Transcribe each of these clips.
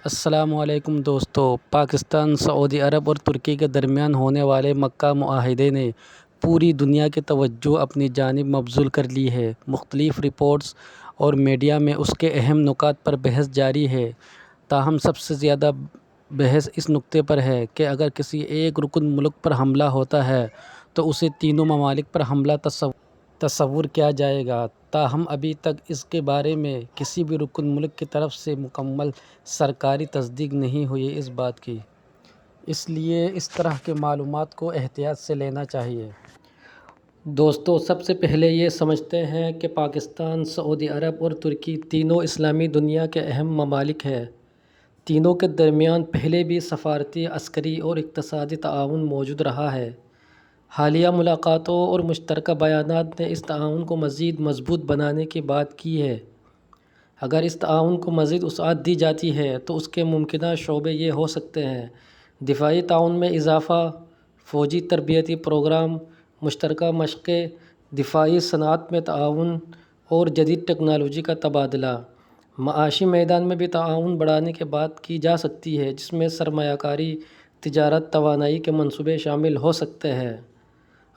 السلام علیکم دوستو، پاکستان، سعودی عرب اور ترکی کے درمیان ہونے والے مکہ معاہدے نے پوری دنیا کی توجہ اپنی جانب مبذول کر لی ہے۔ مختلف رپورٹس اور میڈیا میں اس کے اہم نکات پر بحث جاری ہے۔ تاہم سب سے زیادہ بحث اس نکتے پر ہے کہ اگر کسی ایک رکن ملک پر حملہ ہوتا ہے تو اسے تینوں ممالک پر حملہ تصور کیا جائے گا۔ تاہم ابھی تک اس کے بارے میں کسی بھی رکن ملک کی طرف سے مکمل سرکاری تصدیق نہیں ہوئی ہے اس بات کی۔ اس لیے اس طرح کی معلومات کو احتیاط سے لینا چاہیے۔ دوستو، سب سے پہلے یہ سمجھتے ہیں کہ پاکستان، سعودی عرب اور ترکی تینوں اسلامی دنیا کے اہم ممالک ہیں۔ تینوں کے درمیان پہلے بھی سفارتی، عسکری اور اقتصادی تعاون موجود رہا ہے۔ حالیہ ملاقاتوں اور مشترکہ بیانات نے اس تعاون کو مزید مضبوط بنانے کی بات کی ہے۔ اگر اس تعاون کو مزید وسعت دی جاتی ہے تو اس کے ممکنہ شعبے یہ ہو سکتے ہیں: دفاعی تعاون میں اضافہ، فوجی تربیتی پروگرام، مشترکہ مشقیں، دفاعی صنعت میں تعاون اور جدید ٹیکنالوجی کا تبادلہ۔ معاشی میدان میں بھی تعاون بڑھانے کی بات کی جا سکتی ہے، جس میں سرمایہ کاری، تجارت، توانائی کے منصوبے شامل ہو سکتے ہیں۔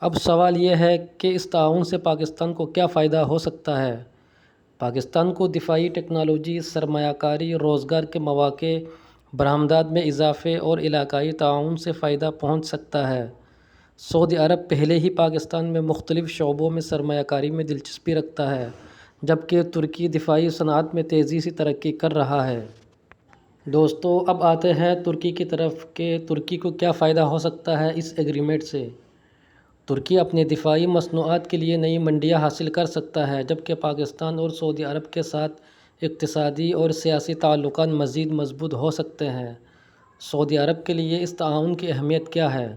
اب سوال یہ ہے کہ اس تعاون سے پاکستان کو کیا فائدہ ہو سکتا ہے؟ پاکستان کو دفاعی ٹیکنالوجی، سرمایہ کاری، روزگار کے مواقع، برآمدات میں اضافے اور علاقائی تعاون سے فائدہ پہنچ سکتا ہے۔ سعودی عرب پہلے ہی پاکستان میں مختلف شعبوں میں سرمایہ کاری میں دلچسپی رکھتا ہے، جبکہ ترکی دفاعی صنعت میں تیزی سے ترقی کر رہا ہے۔ دوستو، اب آتے ہیں ترکی کی طرف کہ ترکی کو کیا فائدہ ہو سکتا ہے اس ایگریمنٹ سے۔ ترکی اپنی دفاعی مصنوعات کے لیے نئی منڈیاں حاصل کر سکتا ہے، جبکہ پاکستان اور سعودی عرب کے ساتھ اقتصادی اور سیاسی تعلقات مزید مضبوط ہو سکتے ہیں۔ سعودی عرب کے لیے اس تعاون کی اہمیت کیا ہے؟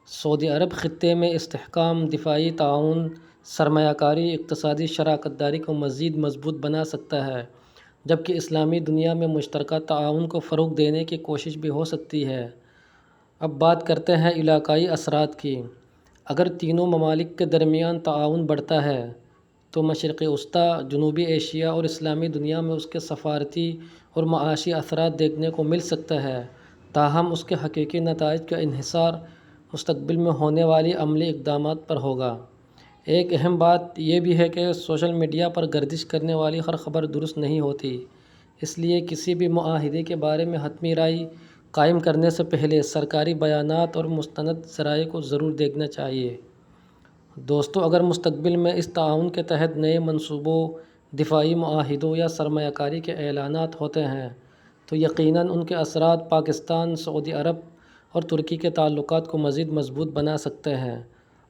سعودی عرب خطے میں استحکام، دفاعی تعاون، سرمایہ کاری، اقتصادی شراکت داری کو مزید مضبوط بنا سکتا ہے، جبکہ اسلامی دنیا میں مشترکہ تعاون کو فروغ دینے کی کوشش بھی ہو سکتی ہے۔ اب بات کرتے ہیں علاقائی اثرات کی۔ اگر تینوں ممالک کے درمیان تعاون بڑھتا ہے تو مشرق وسطیٰ، جنوبی ایشیا اور اسلامی دنیا میں اس کے سفارتی اور معاشی اثرات دیکھنے کو مل سکتے ہیں۔ تاہم اس کے حقیقی نتائج کا انحصار مستقبل میں ہونے والی عملی اقدامات پر ہوگا۔ ایک اہم بات یہ بھی ہے کہ سوشل میڈیا پر گردش کرنے والی ہر خبر درست نہیں ہوتی، اس لیے کسی بھی معاہدے کے بارے میں حتمی رائے قائم کرنے سے پہلے سرکاری بیانات اور مستند ذرائع کو ضرور دیکھنا چاہیے۔ دوستو، اگر مستقبل میں اس تعاون کے تحت نئے منصوبوں، دفاعی معاہدوں یا سرمایہ کاری کے اعلانات ہوتے ہیں تو یقیناً ان کے اثرات پاکستان، سعودی عرب اور ترکی کے تعلقات کو مزید مضبوط بنا سکتے ہیں۔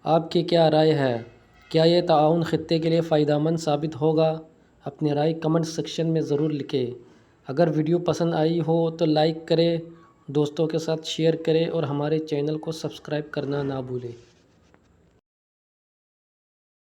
آپ کی کیا رائے ہے؟ کیا یہ تعاون خطے کے لیے فائدہ مند ثابت ہوگا؟ اپنی رائے کمنٹ سیکشن میں ضرور لکھیں۔ اگر ویڈیو پسند آئی ہو تو لائک کریں، دوستوں کے ساتھ شیئر کریں اور ہمارے چینل کو سبسکرائب کرنا نہ بھولیں۔